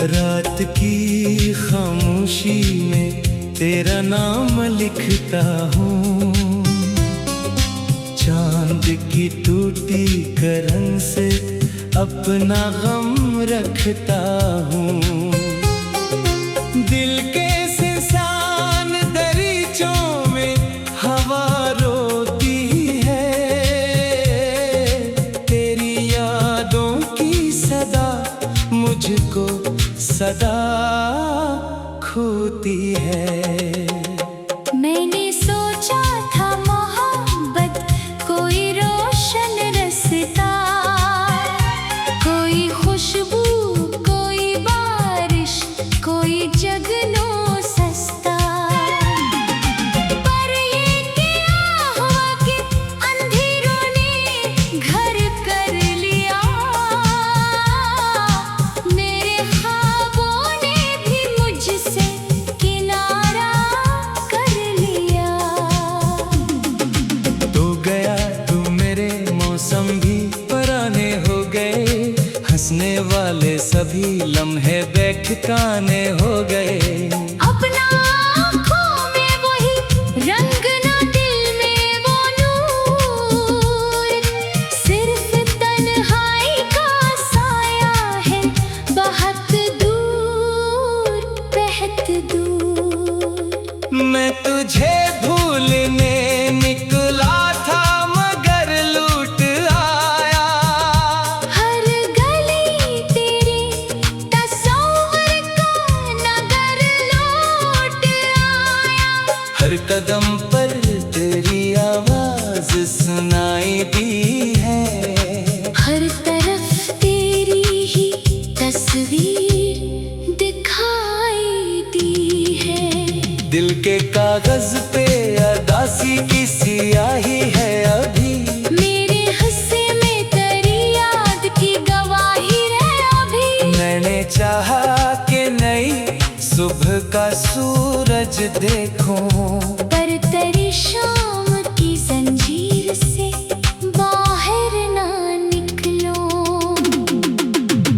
रात की खामोशी में तेरा नाम लिखता हूँ, चांद की टूटी करन से अपना गम रखता हूँ। दिल के सिसान दरीचों में हवा रोती है, तेरी यादों की सदा मुझको सदा खोती है। मैंने सोचा था मोहब्बत कोई रोशन रास्ता, कोई खुशबू, कोई बारिश, कोई जगनू सस्ता, पर ये क्या हुआ कि अंधेरों ने घर कर लिया। मेरे ख्वाबों ने भी मुझसे किनारा कर लिया। तू गया तू मेरे मौसम भी पुराने हो गए, हंसने वाले सभी लम्हे बेठिकाने हो गए। अपना आँखों में वही रंग ना दिल में वो नूर, सिर्फ तन्हाई का साया है बहुत दूर, बहुत दूर। मैं तुझे भूलने निकला था मगर लूट आया, हर गली तेरी तस्वीर का नगर लौट आया। हर कदम पर तेरी आवाज सुनाई दी है, हर तरफ तेरी ही तस्वीर दिखाई दी है। दिल के कागज पे अदासी की सियाही है अभी, मेरे हिस्से में तेरी याद की गवाही रहे अभी। मैंने चाहा कि नई सुबह का सूरज देखूं, पर तेरी शाम की जंजीर से बाहर ना निकलो।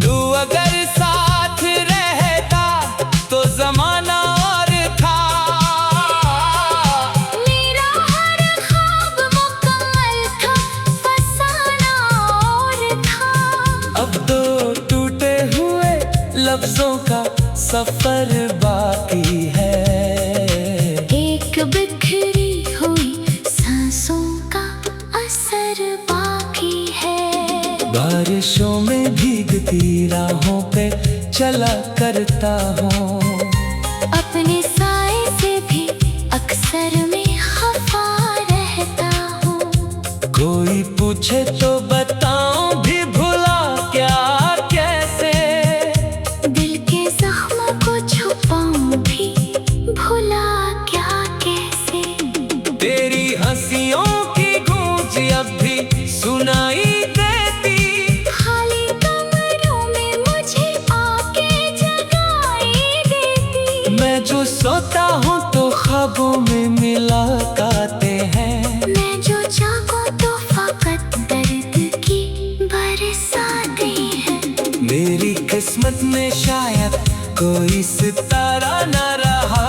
तू अगर साथ रहता तो जमाना और था, मेरा हर ख्वाब मुकम्मल था, फसाना और था। अब तो टूटे हुए लफ्जों का सफर बाकी है, एक बिखरी हुई सांसों का असर बाकी है। बारिशों में भीगती राहों पे चला करता हूँ, अपने साए से भी अक्सर में खफा रहता हूँ। कोई पूछे तो बताऊं भी भुला क्या कैसे, दिल के जख्म को छुपाऊं भी भुला क्या कैसे। तेरी हंसियों की गूंज अब भी सुनाई देती, खाली कमरों में मुझे आके जगाई देती। मैं जो सोता हूँ तो ख्वाबों में मुलाकाते हैं, मैं जो जागूं तो फकत दर्द की बरसातें हैं। मेरी किस्मत में शायद कोई सितारा न रहा,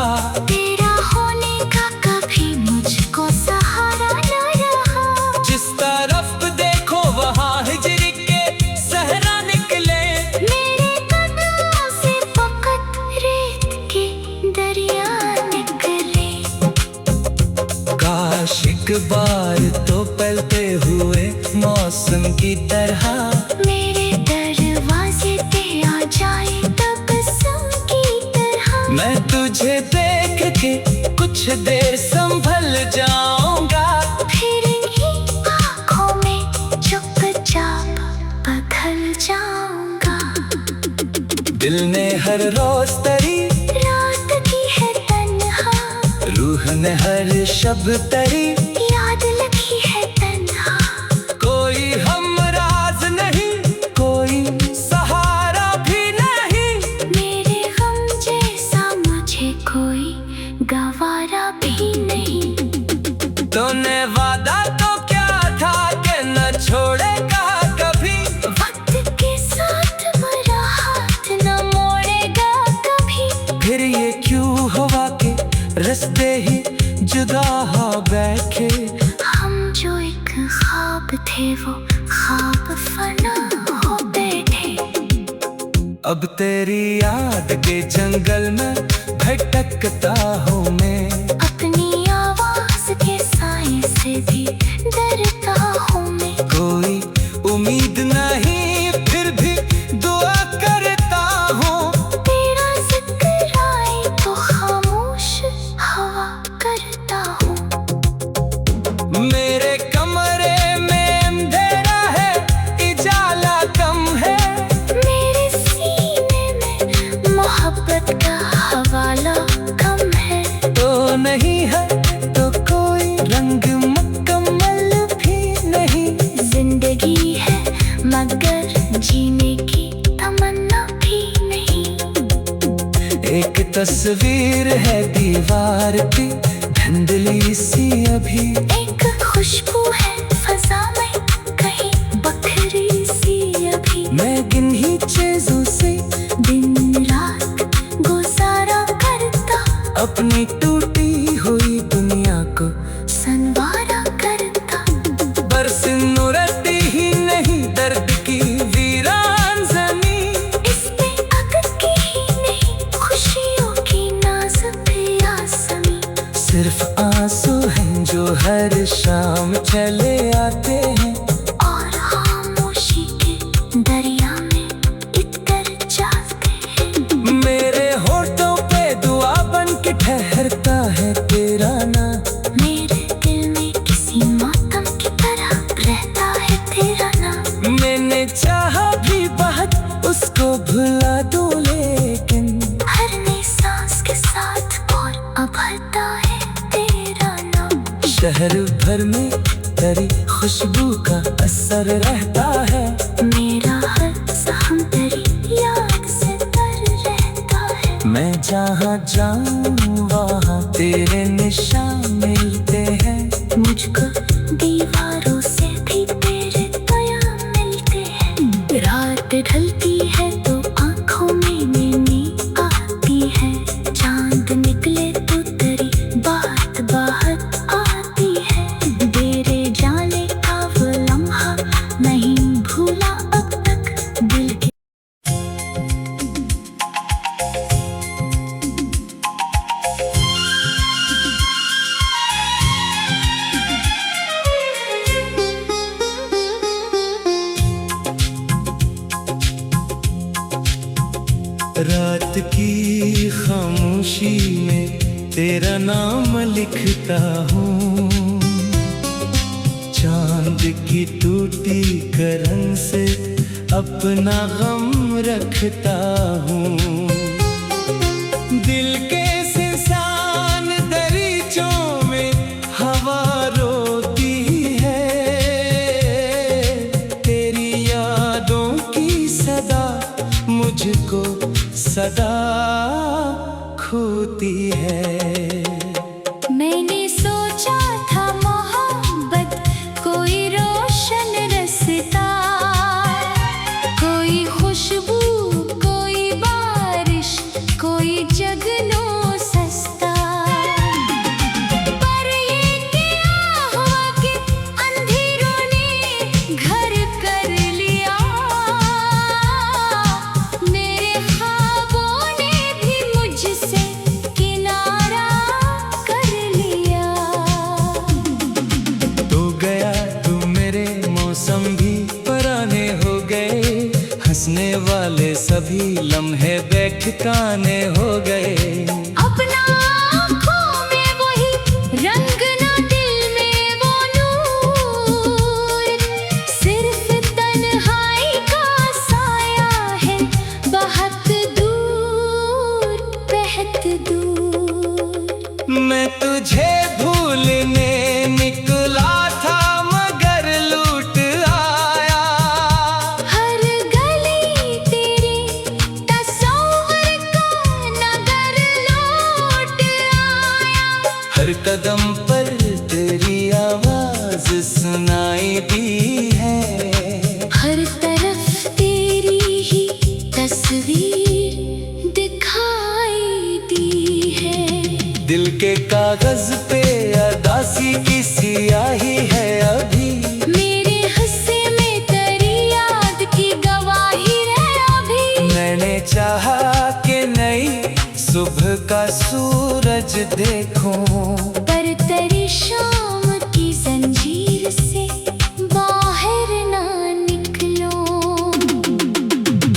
तेरा होने का कभी मुझको सहारा न रहा। जिस तरफ देखो वहाँ हिजर के सहरा निकले, मेरे कदमों से फकत रेत के दरिया निकले। काश एक बार तो पलते हुए मौसम की तरह मेरे दरवाजे पे आ जाए तबस्सुम की तरह। मैं तुझे देख के कुछ देर संभल जाऊंगा, फिर ही आँखों में चुपचाप बदल जाऊंगा। दिल ने हर रोज तरी रात की है तन्हा, रूह ने हर शब तरी याद लगी है तन्हा। कोई हमराज नहीं, कोई सहारा भी नहीं, मेरे गम जैसा मुझे कोई गवारा भी नहीं। तूने वादा तो क्या था कि न छोड़ेगा कभी, वक्त के साथ मेरा हाथ न मोड़ेगा मिलते ही जुदा हो बैठे। हम जो एक ख्वाब थे वो ख्वाब फना हो बैठे। अब तेरी याद के जंगल में भटकता हूँ मैं। अपनी आवाज के साए से भी डरता हूँ मैं। कोई उम्मीद नहीं फिर भी दुआ करता हूँ। तेरा जिक्र आए तो खामोश हवा करता हूँ। मेरे कमरे में अंधेरा है, उजाला कम है। मेरे सीने में मोहब्बत का हवाला कम है। तो नहीं है तो कोई रंग मुकम्मल भी नहीं। जिंदगी है मगर जीने की तमन्ना भी नहीं। एक तस्वीर है दीवार पे धुंधली सी अभी। एक खुशबू है फजा में कहीं बखरी सी अभी। मैं किन्हीं चीजों से दिन रात गुजारा करता, अपनी टूटी हुई दुनिया को संवारा करता। बरस नुरती ही नहीं दर्द की वीरान जमी। इस पे अटकी ही नहीं खुशियों की नाज पे आसमी। सिर्फ आंसू हैं जो हर शाम चले आते हैं। और खामोशी के दरिया में इतर जाते हैं। मेरे होठों पे दुआ बन के ठहरता है तेरा नाम। मेरे दिल में किसी मातम की तरह रहता है तेरा नाम। मैंने चाहा भी बहुत उसको भुला दूं लेकिन हर नई सांस के साथ और उभरता है तेरा नाम। शहर भर में तेरी खुशबू का असर रहता है। मेरा हर जख्म तेरी याद से तर रहता है। मैं जहाँ जाऊँ वहाँ तेरे निशान मिलते हैं। मुझको दीवारों से भी तेरे बयान मिलते हैं। रात ढलती है तो आंखों में नींद आती है। चांद निकले तो तेरी बात बाहर आती है। तेरे जाने का वो लम्हा नहीं भूला अब तक दिल के। रात की खामोशी में तेरा नाम लिखता हूँ। चांद की टूटी करन से अपना गम रखता हूँ। दिल के सिसान दरीचों में हवा रोती है। तेरी यादों की सदा मुझको सदा खोती है। मैंने सोचा था मोहब्बत कोई रोशन रास्ता, कोई खुशबू कोई बारिश कोई जगनो सस्ता। पर ये क्या हुआ कि अंधेरों ने घर कर लिया। मेरे ख्वाबों ने भी मुझसे किनारा कर लिया। तो गया तू मेरे मौसम भी पुराने हो गए। हंसने वाले सभी लम्हे बेठिकाने हो गए। अपना आँखों में वही रंग ना दिल में वो नूर। सिर्फ तन्हाई का साया है बहुत दूर बहुत दूर। मैं तुझे भूलने निकला था मगर लूट आया। हर गली तेरी तस्वीर का नगर लौट आया। हर कदम पर तेरी आवाज सुनाई दी है। हर तरफ तेरी ही तस्वीर दिखाई दी है। दिल के कागज पे अदासी की सियाही है अभी। मेरे हिस्से में तेरी याद की गवाही है अभी। मैंने चाहा कि नई सुबह का सूरज देखूं, पर तेरी शाम की जंजीर से बाहर ना निकलो।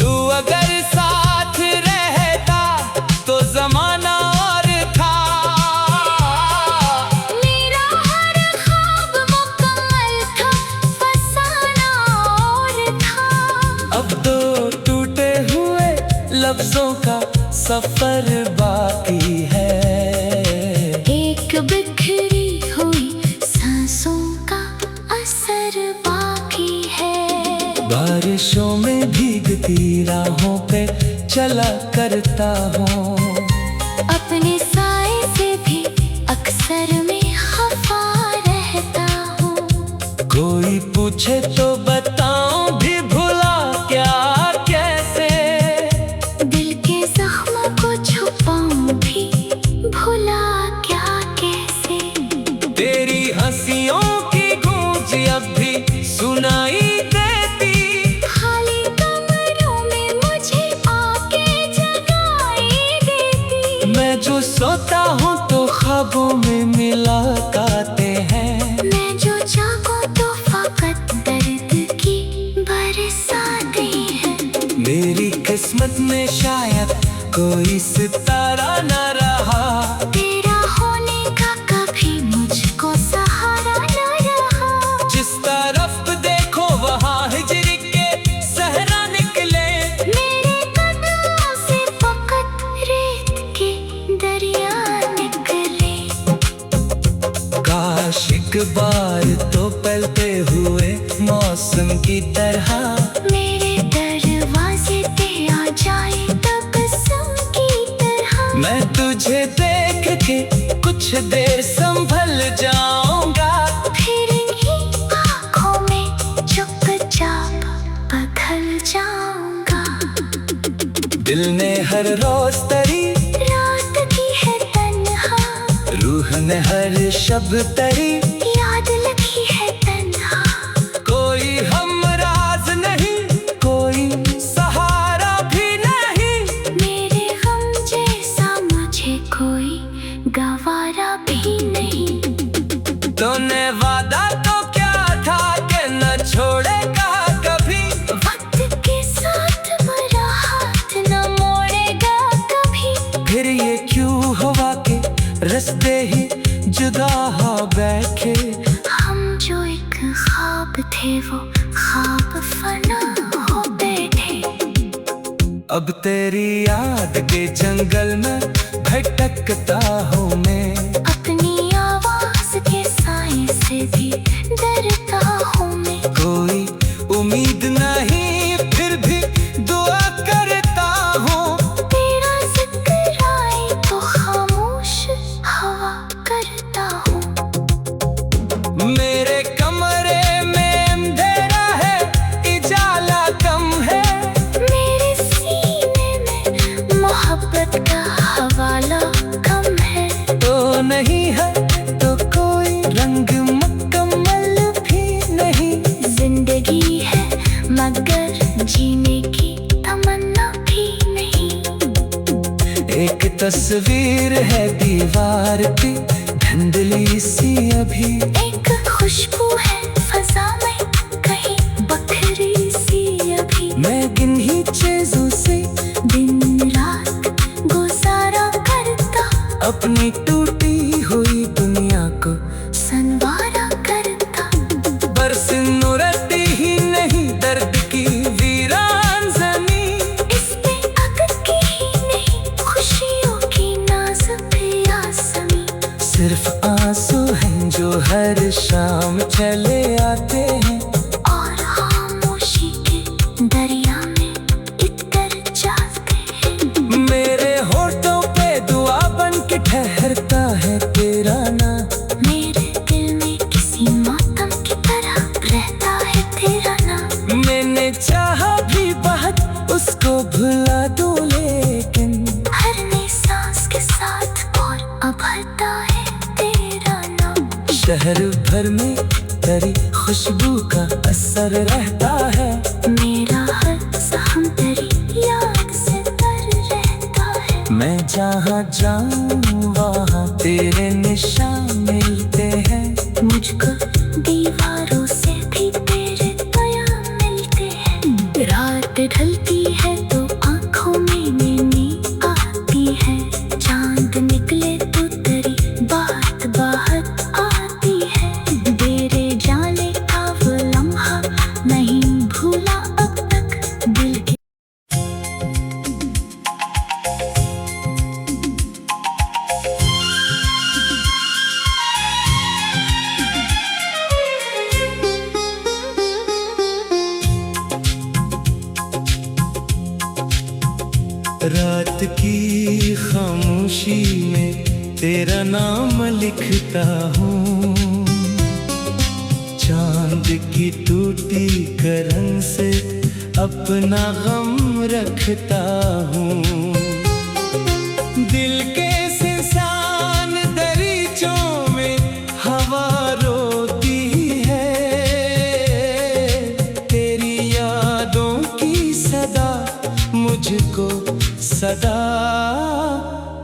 तू अगर साथ रहता तो जमाना और था। मेरा हर ख्वाब मुकम्मल था, फसाना और था। अब तो टूटे हुए लफ्जों का सफर बाकी है। एक बिखरी हुई सांसों का असर बाकी है। बारिशों में भीगती राहों पे चला करता हूँ। अपने साए से भी अक्सर मैं खफा रहता हूँ। कोई पूछे तो बताऊं भी भुला क्या कैसे। दिल के जख्म को छुपाऊं भी भुला क्या कैसे। तेरी हंसियों की गूंज अब भी सुनाई देती। खाली कमरों में मुझे आके जगाई देती। मैं जो सोता हूँ तो ख्वाबों में मुलाकाते हैं। मैं जो जागूं तो फकत दर्द की बरसातें हैं। मेरी किस्मत में शायद कोई सितारा न रहा। तेरा होने का कभी मुझको सहारा न रहा। जिस तरफ देखो वहाँ हिजर के सहरा निकले। मेरे कदमों से फकत रेत के दरिया निकले। काश एक बार तो पलते हुए मौसम की तरह मेरे दरवाजे पे आ जाए तबस्सुम की तरह। मैं तुझे देख के कुछ देर संभल जाऊंगा। फिर इन्हीं आँखों में चुपचाप बदल जाऊंगा। दिल ने हर रोज तरी रात की है तन्हा, रूह ने हर शब तरी याद लगी है तन्हा। कोई हमराज नहीं, कोई सहारा भी नहीं। मेरे गम जैसा मुझे कोई गवारा भी नहीं। तूने वादा तो क्या था कि न छोड़ेगा कभी। वक्त के साथ मेरा हाथ न मोड़ेगा कभी। फिर ये क्यों हुआ कि रास्ते ही जुदा हो बैठे। हम जो एक ख्वाब थे वो ख्वाब फना हो बैठे। अब तेरी याद के जंगल में भटकता हूँ मैं। अपनी आवाज के साए से भी डरता हूँ मैं। कोई उम्मीद नहीं फिर भी दुआ करता हूँ। तेरा जिक्र आए तो खामोश हवा करता हूँ। मेरे कमरे में अंधेरा है, इजाला कम है। मेरे सीने में मोहब्बत का हवाला कम है। तो नहीं है तो कोई रंग मुकम्मल भी नहीं। जिंदगी है मगर जीने की तमन्ना भी नहीं। एक तस्वीर है दीवार पे धुंधली सी अभी। एक खुशबू है फजा में कहीं बखरी सी अभी। मैं किन्हीं चीजों से दिन रात गुजारा करता, अपनी टूटी हुई दुनिया को संवारा करता। बरस नुरती ही नहीं दर्द की वीरान जमीन। इस पे अटकी ही नहीं खुशियों की नाजुक आसमी। सिर्फ आंसू हैं जो हर शाम चले आते हैं। और खामोशी के दरिया में इतर जाते हैं। मेरे होठों पे दुआ बन के ठहरता है तेरा नाम। मेरे दिल में किसी मातम की तरह रहता है तेरा नाम। मैंने चाहा भी बहुत उसको भुला दूं लेकिन हर नई सांस के साथ और अब हर शहर भर में तेरी खुशबू का असर रहता है। मेरा हर साहम तेरी याद से तर रहता है। मैं जहाँ जाऊँ वहाँ तेरे निशान मिलते हैं। मुझको दीवारों से भी तेरे बयान मिलते हैं। रात ढलती है तो आंखों में नींद आती है। चांद निकले तो तेरी बात बाहर आती है। तेरे जाने का वो लम्हा नहीं भूला अब तक दिल के। रात की खामोशी में तेरा नाम लिखता हूँ। चांद की टूटी करन से अपना गम रखता हूँ। दिल के सिंसान दरीचों में हवा रोती है। तेरी यादों की सदा मुझको सदा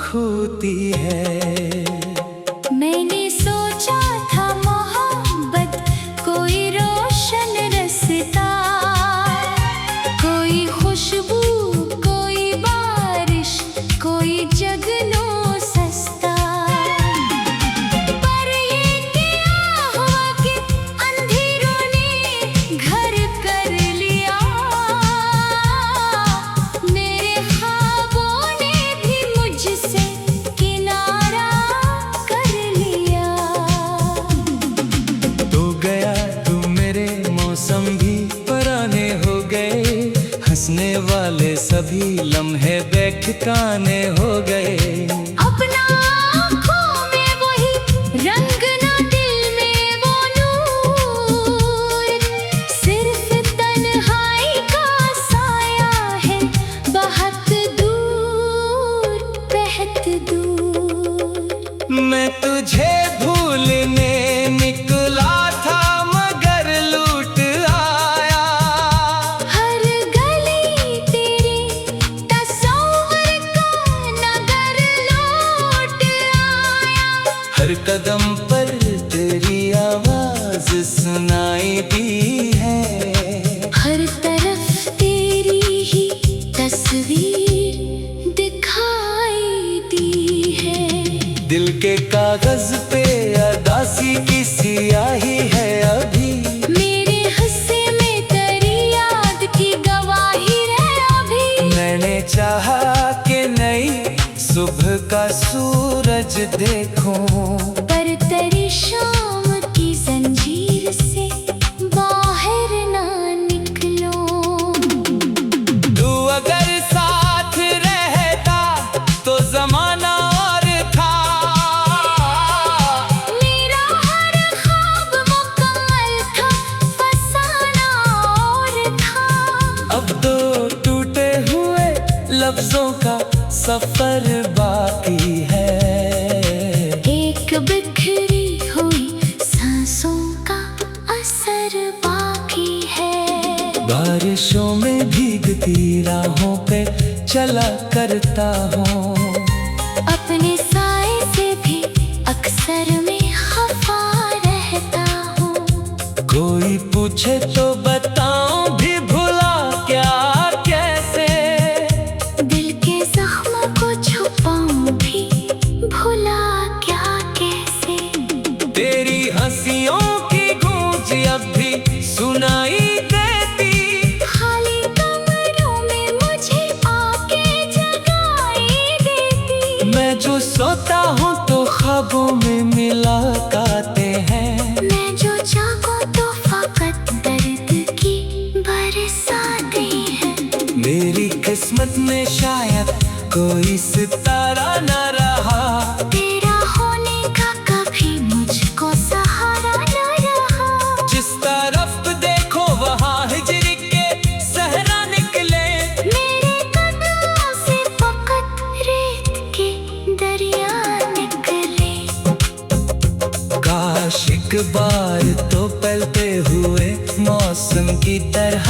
खोती है। मैंने सोचा था मोहब्बत कोई रोशन रास्ता, कोई खुशबू कोई बारिश कोई जगनो सस्ता। पर ये क्या हुआ कि अंधेरों ने घर कर लिया। मेरे ख्वाबों ने भी मुझसे किनारा कर लिया। तो गया तू मेरे मौसम भी पुराने हो गए। हंसने वाले सभी लम्हे बेठिकाने हो गए। अपना आँखों में वही रंग ना दिल में वो नूर। सिर्फ तन्हाई का साया है बहुत दूर बहुत दूर। मैं तुझे भूलने निकला था मगर लूट आया। हर गली तेरी तस्वीर का नगर लौट आया। हर कदम पर तेरी आवाज सुनाई दी है। हर तरफ तेरी ही तस्वीर दिखाई दी है। दिल के कागज पे अदासी की सियाही है अभी। मेरे हिस्से में तेरी याद की गवाही है अभी। मैंने चाहा कि नई सुबह का सूरज देखूं। पर तेरी शाम की जंजीर से बाहर ना निकलो। तू अगर साथ रहता तो जमाना और था। मेरा हर ख्वाब मुकम्मल था फसाना और था। अब तो टूटे हुए लफ्जों का सफर बाकी है। एक बिखरी हुई सांसों का असर बाकी है। बारिशों में भीगती राहों पे चला करता हूँ। अपने साए से भी अक्सर में खफा रहता हूँ। कोई पूछे तो बताऊं भी भुला क्या कैसे। दिल के जख्म को छुपाऊं भी भुला क्या कैसे। तेरी हंसियों की गूंज अब भी सुनाई देती। खाली कमरों में मुझे आके जगाई देती। मैं जो सोता हूँ तो ख्वाबों में मुलाकाते हैं। मैं जो जागूं तो फकत दर्द की बरसातें हैं। मेरी किस्मत में शायद कोई सितारा न रहा। तेरा होने का कभी मुझको सहारा न रहा। जिस तरफ देखो वहाँ हिजरी के सहरा निकले। मेरे कदमों से फकत रेत के दरिया निकले। काश बार तो पलते हुए मौसम की तरह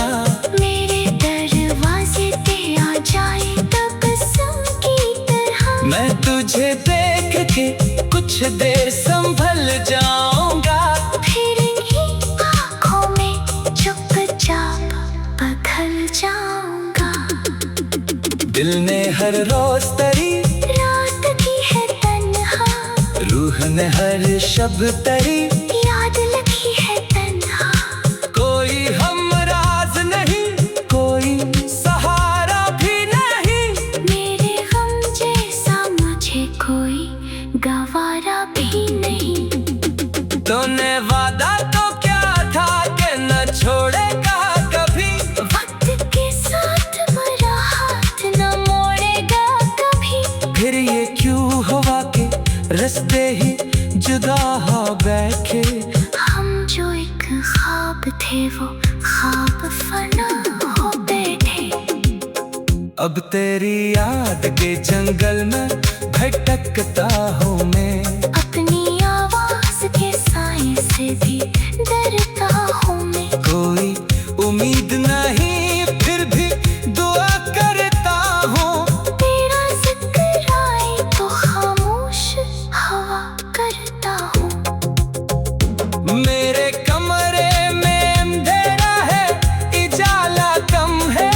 मेरे दरवाजे पे आ जाए तबस्सुम की तरह। मैं तुझे देख के कुछ देर संभल जाऊंगा, फिर इन्हीं आँखों में चुपचाप बदल जाऊंगा। दिल ने हर रोज तरी रात की है तन्हा, रूह ने हर शब तरी याद लगी है तन्हा। कोई हमराज नहीं, कोई सहारा भी नहीं, मेरे गम जैसा मुझे कोई गवारा भी नहीं। तूने वादा तो क्या था कि न छोड़ेगा कभी, वक्त के साथ मेरा हाथ न मोड़ेगा कभी। फिर ये क्यों हुआ कि रास्ते ही जुदा हो बैठे। हम जो एक ख्वाब थे वो ख्वाब फना हो बैठे। अब तेरी याद के जंगल में भटकता हूँ मैं, अपनी आवाज के साए से भी डरता हूँ मैं। कोई उम्मीद नहीं फिर भी दुआ करता हूँ, तेरा जिक्र आए तो खामोश हवा करता हूँ। मेरे कमरे में अंधेरा है, इजाला कम है,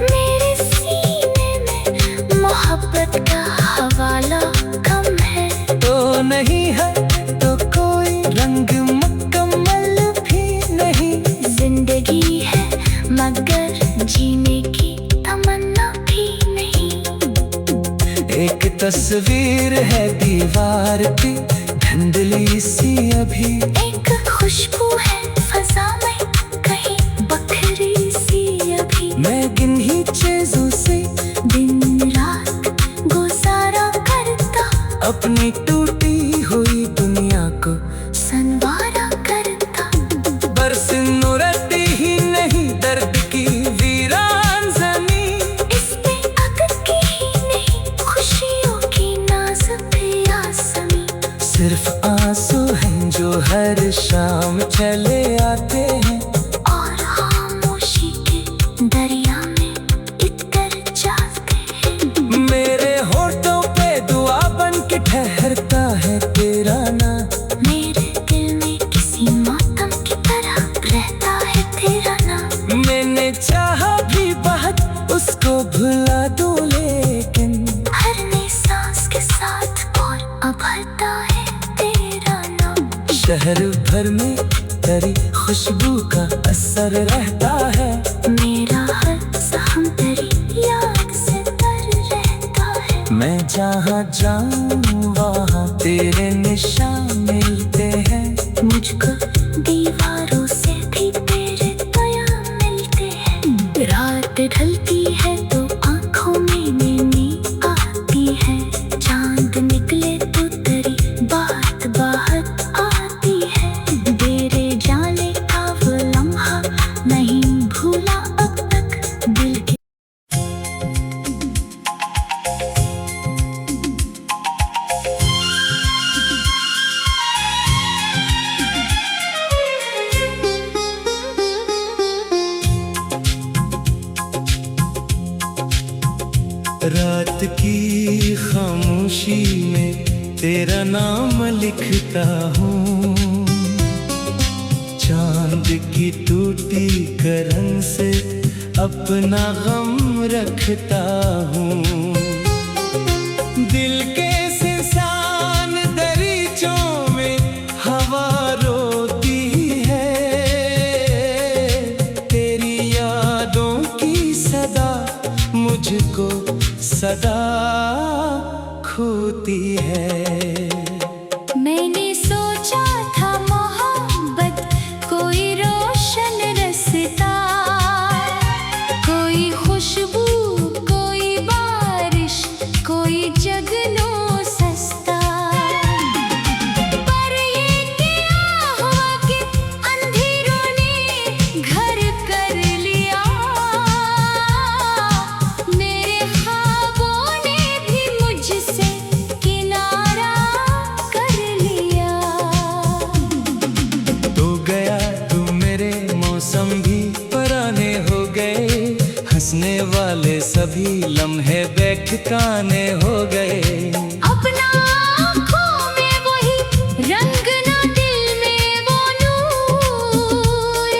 मेरे सीने में मोहब्बत का हवाला कम है। तो नहीं है तो कोई रंग मुकम्मल भी नहीं। जिंदगी है मगर जीने की तमन्ना भी नहीं। एक तस्वीर है दीवार पे धुंधली सी अभी, एक खुशबू है फजा में कहीं बखरी सी अभी। मैं किन्हीं चीजों से दिन रात गुजारा करता, अपनी टूटी हुई दुनिया को संवारा करता। बरस नुरती ही नहीं दर्द की वीरान जमीन, इस पे अटकी ही नहीं खुशियों की नाजुक आसमी। सिर्फ आंसू हैं जो हर शाम चले आते हैं, और खामोशी के दरिया में इतर जाते हैं। मेरे होठों पे दुआ बन के ठहरता है तेरा नाम, मेरे दिल में किसी मातम की तरह रहता है तेरा नाम। मैंने चाहा भी बहुत उसको भुला दूं, लेकिन हर नई सांस के साथ और उभरता है तेरा नाम। शहर भर में तेरी खुशबू का असर रहता है, मेरा हर जख्म तेरी याद से तर रहता है। मैं जहाँ जाऊँ वहाँ तेरे निशान मिलते हैं, मुझको दीवारों से भी तेरे बयान मिलते हैं। रात ढलती है तो आंखों में नींद आती है, चांद निकले तो तेरी बात बाहर आती है। तेरे जाने का वो लम्हा नहीं भूला अब तक दिल के। रात की खामोशी में तेरा नाम लिखता हूँ, चांद की टूटी करन से अपना गम रखता हूँ। दिल के सिसान दरीचों में हवा रोती है, तेरी यादों की सदा मुझको सदा खोती है। मैंने सोचा था मोहब्बत कोई रोशन रास्ता, कोई खुशबू कोई बारिश कोई जगनों सस्ता। पर ये क्या हुआ कि अंधेरों ने घर कर लिया, मेरे ख्वाबों ने भी मुझसे किनारा सभी लम्हे बेठिकाने हो गए। अपना आँखों में वही रंग ना दिल में वो नूर,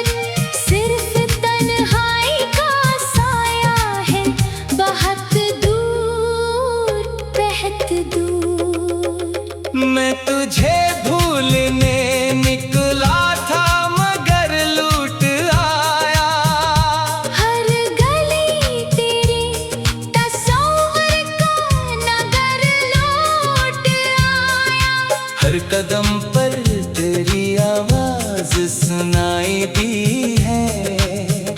सिर्फ तन्हाई का साया है बहुत दूर, बहुत दूर। मैं तुझे भूलने निकला था मगर लूट आया, हर गली तेरी तस्वीर का नगर लौट आया। हर कदम पर तेरी आवाज सुनाई दी है,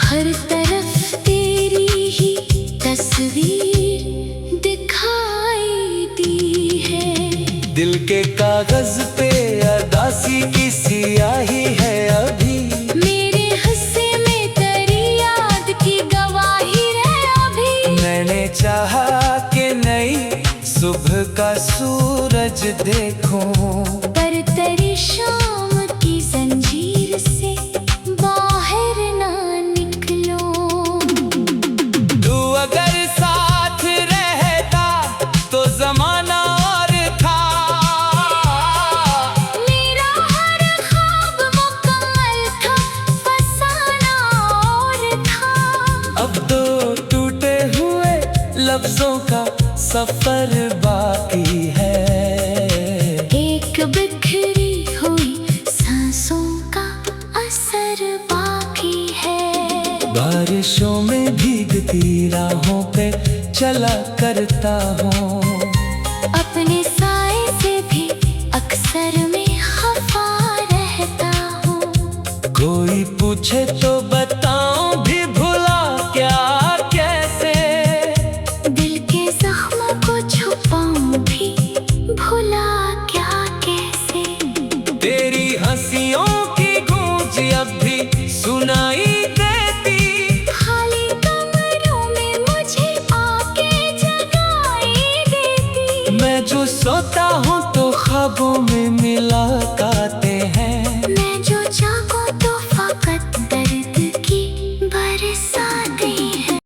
हर तरफ तेरी ही तस्वीर दिखाई दी है। दिल के कागज पे अदासी की सियाही है अभी, मेरे हिस्से में तेरी याद की गवाही रहे अभी। मैंने चाहा कि नई सुबह का सूरज देखूं, पर तेरी शाम की जंजीर से बाहर ना निकलो। तू अगर साथ रहता तो जमाना और था, मेरा हर ख्वाब मुकम्मल था, फसाना और था। अब तो टूटे हुए लफ्जों का सफर बाकी है। एक बिखरी हुई सांसों का असर बाकी है। बारिशों में भीगती राहों पे चला करता हूँ, अपने साए से भी अक्सर मैं खफा रहता हूँ। कोई पूछे तो